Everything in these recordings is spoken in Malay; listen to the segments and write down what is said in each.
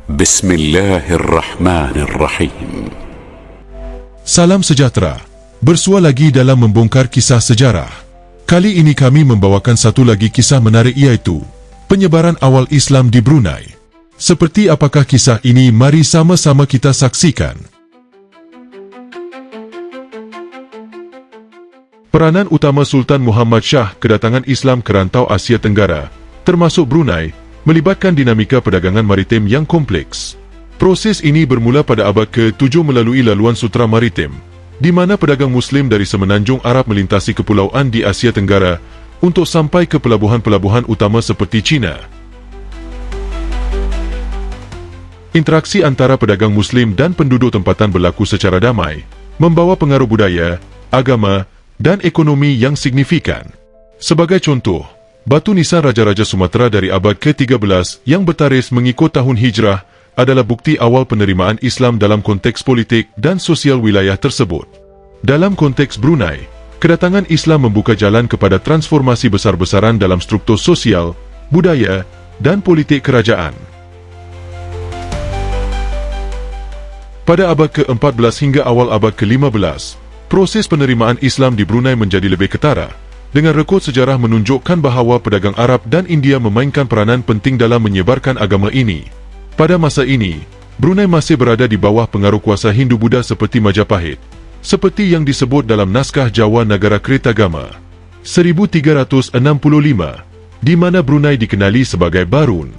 Bismillahirrahmanirrahim. Salam sejahtera. Bersua lagi dalam membongkar kisah sejarah. Kali ini kami membawakan satu lagi kisah menarik, iaitu penyebaran awal Islam di Brunei. Seperti apakah kisah ini? Mari sama-sama kita saksikan. Peranan utama Sultan Muhammad Shah kedatangan Islam ke rantau Asia Tenggara, termasuk Brunei, melibatkan dinamika perdagangan maritim yang kompleks. Proses ini bermula pada abad ke-7 melalui laluan sutera maritim, di mana pedagang Muslim dari semenanjung Arab melintasi kepulauan di Asia Tenggara untuk sampai ke pelabuhan-pelabuhan utama seperti China. Interaksi antara pedagang Muslim dan penduduk tempatan berlaku secara damai, membawa pengaruh budaya, agama, dan ekonomi yang signifikan. Sebagai contoh, batu nisan Raja-Raja Sumatera dari abad ke-13 yang bertarikh mengikut tahun Hijrah adalah bukti awal penerimaan Islam dalam konteks politik dan sosial wilayah tersebut. Dalam konteks Brunei, kedatangan Islam membuka jalan kepada transformasi besar-besaran dalam struktur sosial, budaya, dan politik kerajaan. Pada abad ke-14 hingga awal abad ke-15, proses penerimaan Islam di Brunei menjadi lebih ketara, dengan rekod sejarah menunjukkan bahawa pedagang Arab dan India memainkan peranan penting dalam menyebarkan agama ini. Pada masa ini, Brunei masih berada di bawah pengaruh kuasa Hindu-Buddha seperti Majapahit, seperti yang disebut dalam naskah Jawa Nagara Kertagama 1365, di mana Brunei dikenali sebagai Barun,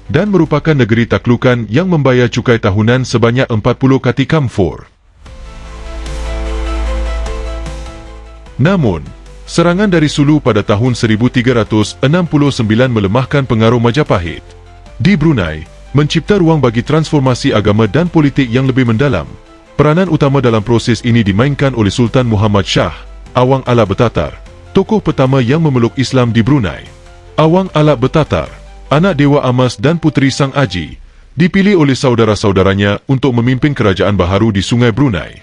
dan merupakan negeri taklukan yang membayar cukai tahunan sebanyak 40 kati kamfor. Namun, serangan dari Sulu pada tahun 1369 melemahkan pengaruh Majapahit di Brunei, mencipta ruang bagi transformasi agama dan politik yang lebih mendalam. Peranan utama dalam proses ini dimainkan oleh Sultan Muhammad Shah, Awang Alak Betatar, tokoh pertama yang memeluk Islam di Brunei. Awang Alak Betatar, anak Dewa Amas dan puteri Sang Aji, dipilih oleh saudara-saudaranya untuk memimpin kerajaan baharu di Sungai Brunei.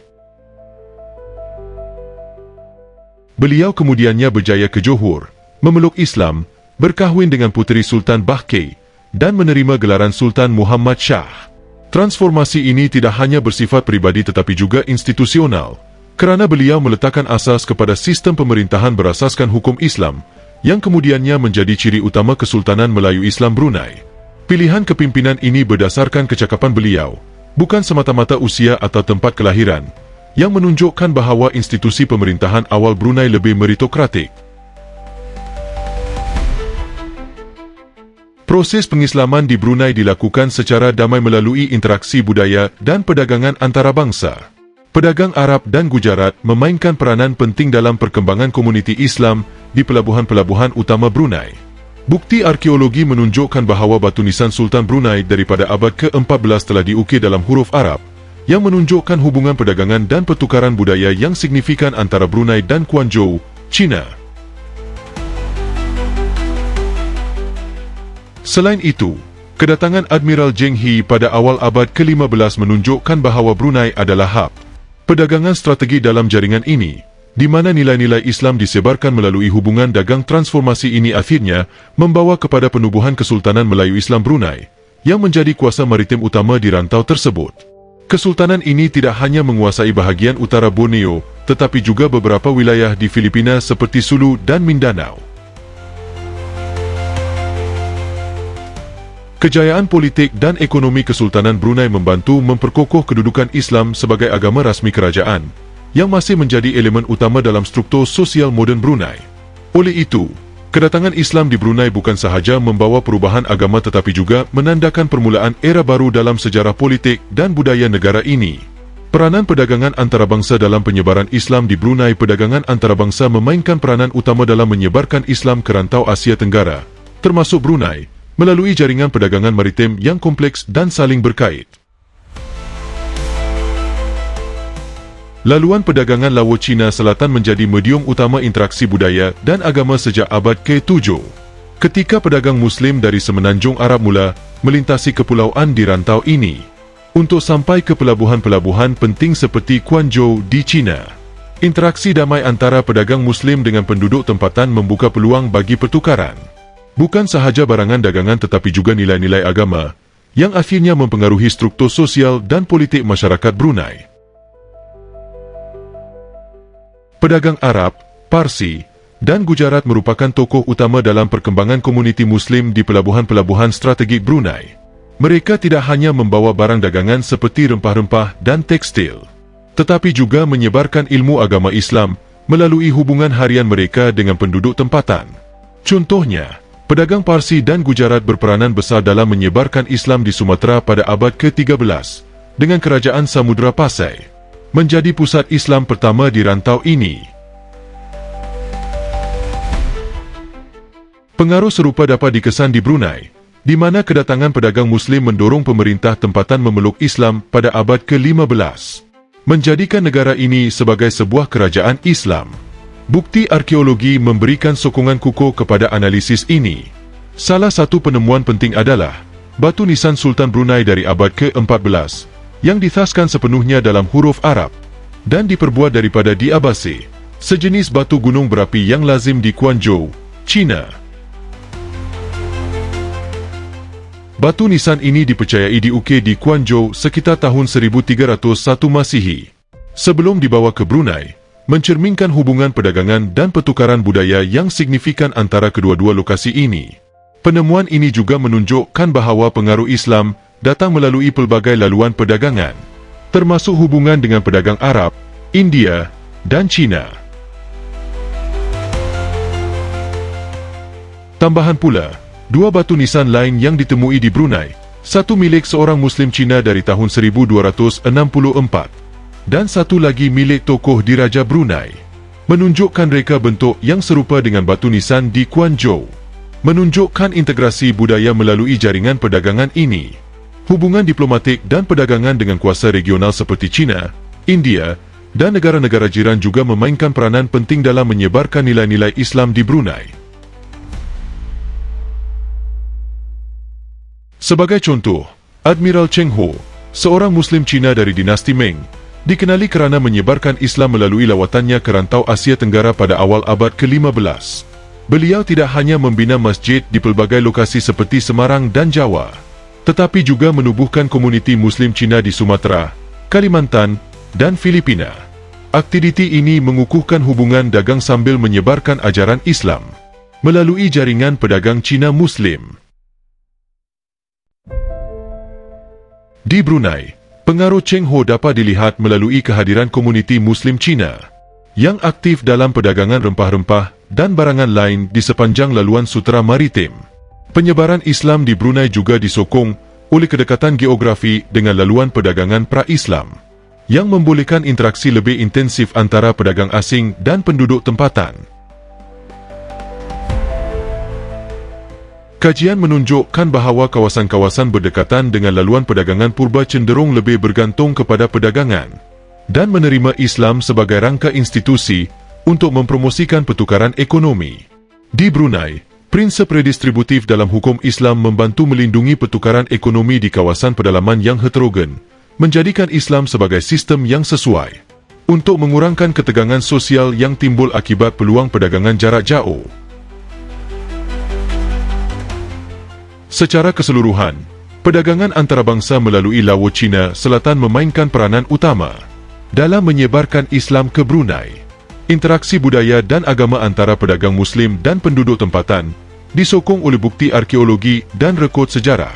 Beliau kemudiannya berjaya ke Johor, memeluk Islam, berkahwin dengan puteri Sultan Bahkei, dan menerima gelaran Sultan Muhammad Shah. Transformasi ini tidak hanya bersifat pribadi tetapi juga institusional, kerana beliau meletakkan asas kepada sistem pemerintahan berasaskan hukum Islam, yang kemudiannya menjadi ciri utama Kesultanan Melayu Islam Brunei. Pilihan kepimpinan ini berdasarkan kecakapan beliau, bukan semata-mata usia atau tempat kelahiran, yang menunjukkan bahawa institusi pemerintahan awal Brunei lebih meritokratik. Proses pengislaman di Brunei dilakukan secara damai melalui interaksi budaya dan perdagangan antarabangsa. Pedagang Arab dan Gujarat memainkan peranan penting dalam perkembangan komuniti Islam di pelabuhan-pelabuhan utama Brunei. Bukti arkeologi menunjukkan bahawa batu nisan Sultan Brunei daripada abad ke-14 telah diukir dalam huruf Arab, yang menunjukkan hubungan perdagangan dan pertukaran budaya yang signifikan antara Brunei dan Guangzhou, China. Selain itu, kedatangan Admiral Zheng He pada awal abad ke-15 menunjukkan bahawa Brunei adalah hub perdagangan strategi dalam jaringan ini, di mana nilai-nilai Islam disebarkan melalui hubungan dagang. Transformasi ini akhirnya membawa kepada penubuhan Kesultanan Melayu Islam Brunei, yang menjadi kuasa maritim utama di rantau tersebut. Kesultanan ini tidak hanya menguasai bahagian utara Borneo, tetapi juga beberapa wilayah di Filipina seperti Sulu dan Mindanao. Kejayaan politik dan ekonomi Kesultanan Brunei membantu memperkokoh kedudukan Islam sebagai agama rasmi kerajaan, yang masih menjadi elemen utama dalam struktur sosial moden Brunei. Oleh itu, kedatangan Islam di Brunei bukan sahaja membawa perubahan agama tetapi juga menandakan permulaan era baru dalam sejarah politik dan budaya negara ini. Peranan perdagangan antarabangsa dalam penyebaran Islam di Brunei. Perdagangan antarabangsa memainkan peranan utama dalam menyebarkan Islam ke rantau Asia Tenggara, termasuk Brunei, melalui jaringan perdagangan maritim yang kompleks dan saling berkait. Laluan perdagangan Laut Cina Selatan menjadi medium utama interaksi budaya dan agama sejak abad ke-7. Ketika pedagang Muslim dari semenanjung Arab mula melintasi kepulauan di rantau ini, untuk sampai ke pelabuhan-pelabuhan penting seperti Guangzhou di China. Interaksi damai antara pedagang Muslim dengan penduduk tempatan membuka peluang bagi pertukaran. Bukan sahaja barangan dagangan tetapi juga nilai-nilai agama, yang akhirnya mempengaruhi struktur sosial dan politik masyarakat Brunei. Pedagang Arab, Parsi, dan Gujarat merupakan tokoh utama dalam perkembangan komuniti Muslim di pelabuhan-pelabuhan strategik Brunei. Mereka tidak hanya membawa barang dagangan seperti rempah-rempah dan tekstil, tetapi juga menyebarkan ilmu agama Islam melalui hubungan harian mereka dengan penduduk tempatan. Contohnya, pedagang Parsi dan Gujarat berperanan besar dalam menyebarkan Islam di Sumatera pada abad ke-13 dengan kerajaan Samudra Pasai menjadi pusat Islam pertama di rantau ini. Pengaruh serupa dapat dikesan di Brunei, di mana kedatangan pedagang Muslim mendorong pemerintah tempatan memeluk Islam pada abad ke-15, menjadikan negara ini sebagai sebuah kerajaan Islam. Bukti arkeologi memberikan sokongan kukuh kepada analisis ini. Salah satu penemuan penting adalah batu nisan Sultan Brunei dari abad ke-14 yang dithaskan sepenuhnya dalam huruf Arab dan diperbuat daripada diabase, sejenis batu gunung berapi yang lazim di Guangzhou, China. Batu nisan ini dipercayai diukir di Guangzhou sekitar tahun 1301 Masihi. Sebelum dibawa ke Brunei, mencerminkan hubungan perdagangan dan pertukaran budaya yang signifikan antara kedua-dua lokasi ini. Penemuan ini juga menunjukkan bahawa pengaruh Islam datang melalui pelbagai laluan perdagangan, termasuk hubungan dengan pedagang Arab, India, dan China. Tambahan pula, dua batu nisan lain yang ditemui di Brunei, satu milik seorang Muslim Cina dari tahun 1264 dan satu lagi milik tokoh diraja Brunei, menunjukkan reka bentuk yang serupa dengan batu nisan di Guangzhou, menunjukkan integrasi budaya melalui jaringan perdagangan ini. Hubungan diplomatik dan perdagangan dengan kuasa regional seperti China, India, dan negara-negara jiran juga memainkan peranan penting dalam menyebarkan nilai-nilai Islam di Brunei. Sebagai contoh, Admiral Cheng Ho, seorang Muslim Cina dari dinasti Ming, dikenali kerana menyebarkan Islam melalui lawatannya ke rantau Asia Tenggara pada awal abad ke-15. Beliau tidak hanya membina masjid di pelbagai lokasi seperti Semarang dan Jawa, tetapi juga menubuhkan komuniti Muslim Cina di Sumatera, Kalimantan, dan Filipina. Aktiviti ini mengukuhkan hubungan dagang sambil menyebarkan ajaran Islam melalui jaringan pedagang Cina Muslim. Di Brunei, pengaruh Cheng Ho dapat dilihat melalui kehadiran komuniti Muslim Cina yang aktif dalam perdagangan rempah-rempah dan barangan lain di sepanjang laluan sutera maritim. Penyebaran Islam di Brunei juga disokong oleh kedekatan geografi dengan laluan perdagangan pra-Islam yang membolehkan interaksi lebih intensif antara pedagang asing dan penduduk tempatan. Kajian menunjukkan bahawa kawasan-kawasan berdekatan dengan laluan perdagangan purba cenderung lebih bergantung kepada perdagangan dan menerima Islam sebagai rangka institusi untuk mempromosikan pertukaran ekonomi. Di Brunei, prinsip redistributif dalam hukum Islam membantu melindungi pertukaran ekonomi di kawasan pedalaman yang heterogen, menjadikan Islam sebagai sistem yang sesuai untuk mengurangkan ketegangan sosial yang timbul akibat peluang perdagangan jarak jauh. Secara keseluruhan, perdagangan antarabangsa melalui Laut Cina Selatan memainkan peranan utama dalam menyebarkan Islam ke Brunei. Interaksi budaya dan agama antara pedagang Muslim dan penduduk tempatan disokong oleh bukti arkeologi dan rekod sejarah,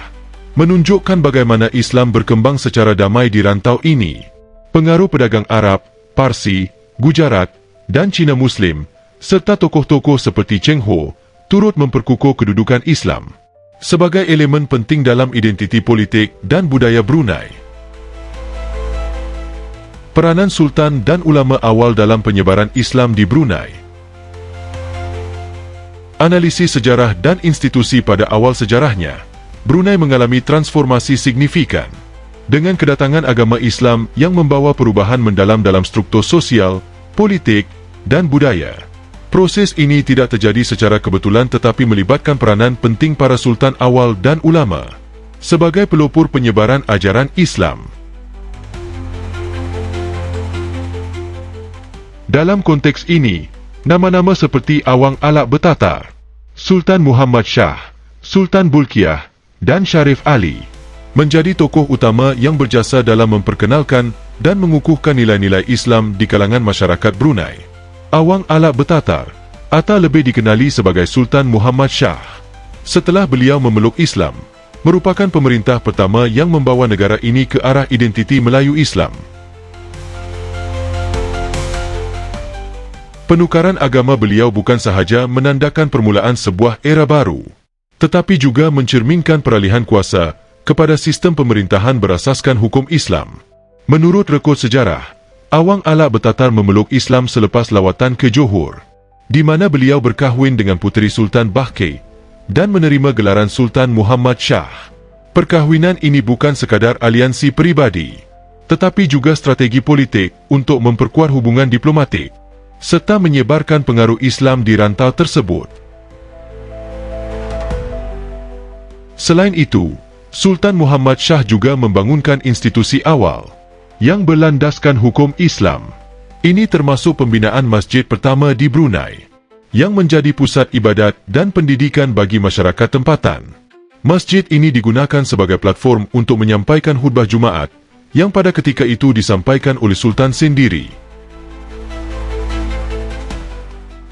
menunjukkan bagaimana Islam berkembang secara damai di rantau ini. Pengaruh pedagang Arab, Parsi, Gujarat, dan Cina Muslim, serta tokoh-tokoh seperti Cheng Ho, turut memperkukuh kedudukan Islam sebagai elemen penting dalam identiti politik dan budaya Brunei. Peranan Sultan dan ulama awal dalam penyebaran Islam di Brunei. Analisis sejarah dan institusi pada awal sejarahnya, Brunei mengalami transformasi signifikan dengan kedatangan agama Islam yang membawa perubahan mendalam dalam struktur sosial, politik, dan budaya. Proses ini tidak terjadi secara kebetulan tetapi melibatkan peranan penting para sultan awal dan ulama sebagai pelopor penyebaran ajaran Islam. Dalam konteks ini, nama-nama seperti Awang Alak Betatar, Sultan Muhammad Shah, Sultan Bulkiah, dan Sharif Ali menjadi tokoh utama yang berjasa dalam memperkenalkan dan mengukuhkan nilai-nilai Islam di kalangan masyarakat Brunei. Awang Alak Betatar atau lebih dikenali sebagai Sultan Muhammad Shah, setelah beliau memeluk Islam, merupakan pemerintah pertama yang membawa negara ini ke arah identiti Melayu Islam. Penukaran agama beliau bukan sahaja menandakan permulaan sebuah era baru, tetapi juga mencerminkan peralihan kuasa kepada sistem pemerintahan berasaskan hukum Islam. Menurut rekod sejarah, Awang Alak Betatar memeluk Islam selepas lawatan ke Johor, di mana beliau berkahwin dengan puteri Sultan Bahkei dan menerima gelaran Sultan Muhammad Shah. Perkahwinan ini bukan sekadar aliansi peribadi, tetapi juga strategi politik untuk memperkuat hubungan diplomatik serta menyebarkan pengaruh Islam di rantau tersebut. Selain itu, Sultan Muhammad Shah juga membangunkan institusi awal yang berlandaskan hukum Islam. Ini termasuk pembinaan masjid pertama di Brunei, yang menjadi pusat ibadat dan pendidikan bagi masyarakat tempatan. Masjid ini digunakan sebagai platform untuk menyampaikan khutbah Jumaat yang pada ketika itu disampaikan oleh Sultan sendiri.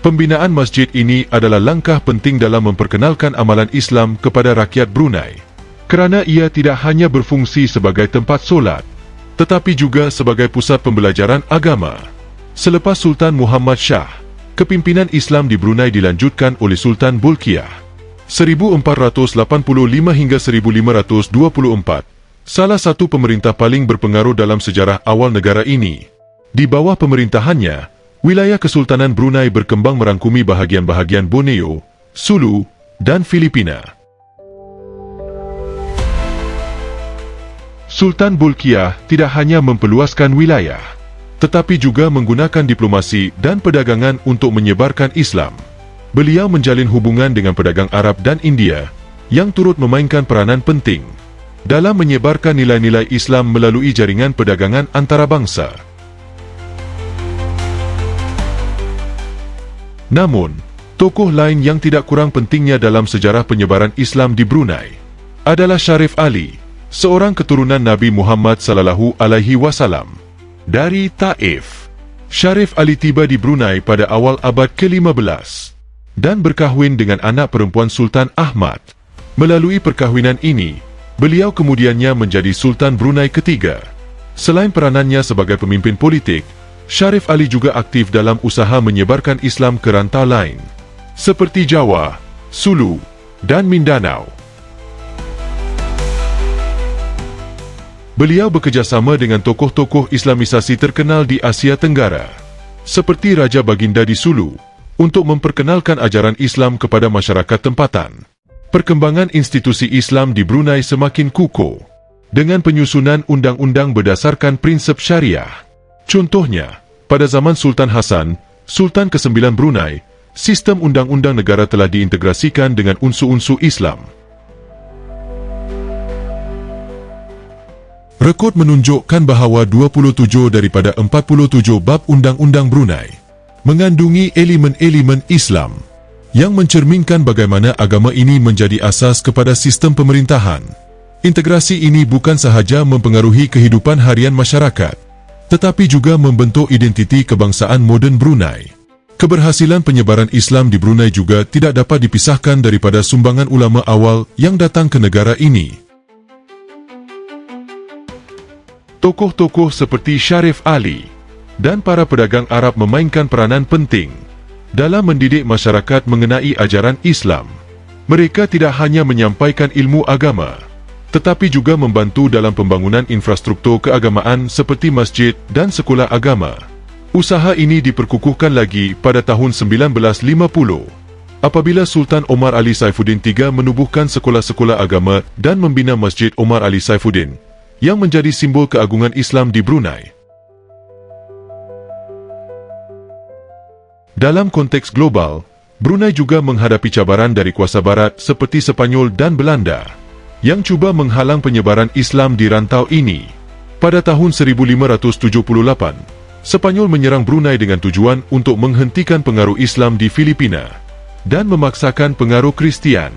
Pembinaan masjid ini adalah langkah penting dalam memperkenalkan amalan Islam kepada rakyat Brunei, kerana ia tidak hanya berfungsi sebagai tempat solat, tetapi juga sebagai pusat pembelajaran agama. Selepas Sultan Muhammad Shah, kepimpinan Islam di Brunei dilanjutkan oleh Sultan Bolkiah 1485 hingga 1524, salah satu pemerintah paling berpengaruh dalam sejarah awal negara ini. Di bawah pemerintahannya, wilayah Kesultanan Brunei berkembang merangkumi bahagian-bahagian Borneo, Sulu, dan Filipina. Sultan Bolkiah tidak hanya memperluaskan wilayah, tetapi juga menggunakan diplomasi dan perdagangan untuk menyebarkan Islam. Beliau menjalin hubungan dengan pedagang Arab dan India, yang turut memainkan peranan penting dalam menyebarkan nilai-nilai Islam melalui jaringan perdagangan antarabangsa. Namun, tokoh lain yang tidak kurang pentingnya dalam sejarah penyebaran Islam di Brunei adalah Sharif Ali, seorang keturunan Nabi Muhammad sallallahu alaihi wasallam dari Taif. Sharif Ali tiba di Brunei pada awal abad ke-15 dan berkahwin dengan anak perempuan Sultan Ahmad. Melalui perkahwinan ini, beliau kemudiannya menjadi Sultan Brunei ketiga. Selain peranannya sebagai pemimpin politik, Sharif Ali juga aktif dalam usaha menyebarkan Islam ke rantau lain, seperti Jawa, Sulu, dan Mindanao. Beliau bekerjasama dengan tokoh-tokoh Islamisasi terkenal di Asia Tenggara, seperti Raja Baginda di Sulu, untuk memperkenalkan ajaran Islam kepada masyarakat tempatan. Perkembangan institusi Islam di Brunei semakin kukuh, dengan penyusunan undang-undang berdasarkan prinsip syariah. Contohnya, pada zaman Sultan Hasan, Sultan ke-9 Brunei, sistem undang-undang negara telah diintegrasikan dengan unsur-unsur Islam. Rekod menunjukkan bahawa 27 daripada 47 bab Undang-Undang Brunei mengandungi elemen-elemen Islam yang mencerminkan bagaimana agama ini menjadi asas kepada sistem pemerintahan. Integrasi ini bukan sahaja mempengaruhi kehidupan harian masyarakat, tetapi juga membentuk identiti kebangsaan moden Brunei. Keberhasilan penyebaran Islam di Brunei juga tidak dapat dipisahkan daripada sumbangan ulama awal yang datang ke negara ini. Tokoh-tokoh seperti Sharif Ali dan para pedagang Arab memainkan peranan penting dalam mendidik masyarakat mengenai ajaran Islam. Mereka tidak hanya menyampaikan ilmu agama, tetapi juga membantu dalam pembangunan infrastruktur keagamaan seperti masjid dan sekolah agama. Usaha ini diperkukuhkan lagi pada tahun 1950, apabila Sultan Omar Ali Saifuddin III menubuhkan sekolah-sekolah agama dan membina Masjid Omar Ali Saifuddin, yang menjadi simbol keagungan Islam di Brunei. Dalam konteks global, Brunei juga menghadapi cabaran dari kuasa barat seperti Sepanyol dan Belanda, yang cuba menghalang penyebaran Islam di rantau ini. Pada tahun 1578, Sepanyol menyerang Brunei dengan tujuan untuk menghentikan pengaruh Islam di Filipina dan memaksakan pengaruh Kristian.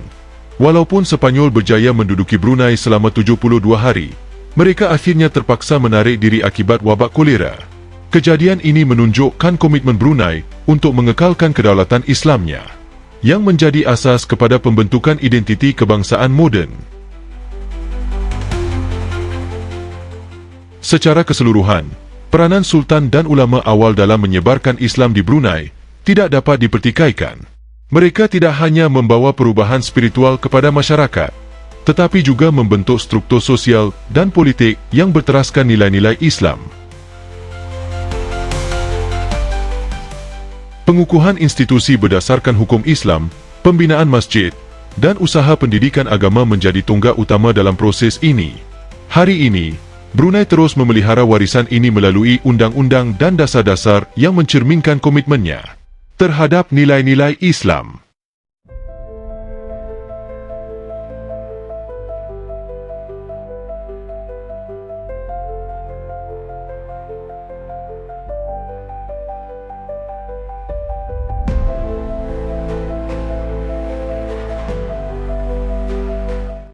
Walaupun Sepanyol berjaya menduduki Brunei selama 72 hari, mereka akhirnya terpaksa menarik diri akibat wabak kolera. Kejadian ini menunjukkan komitmen Brunei untuk mengekalkan kedaulatan Islamnya, yang menjadi asas kepada pembentukan identiti kebangsaan moden. Secara keseluruhan, peranan Sultan dan ulama awal dalam menyebarkan Islam di Brunei tidak dapat dipertikaikan. Mereka tidak hanya membawa perubahan spiritual kepada masyarakat, tetapi juga membentuk struktur sosial dan politik yang berteraskan nilai-nilai Islam. Pengukuhan institusi berdasarkan hukum Islam, pembinaan masjid, dan usaha pendidikan agama menjadi tonggak utama dalam proses ini. Hari ini, Brunei terus memelihara warisan ini melalui undang-undang dan dasar-dasar yang mencerminkan komitmennya terhadap nilai-nilai Islam.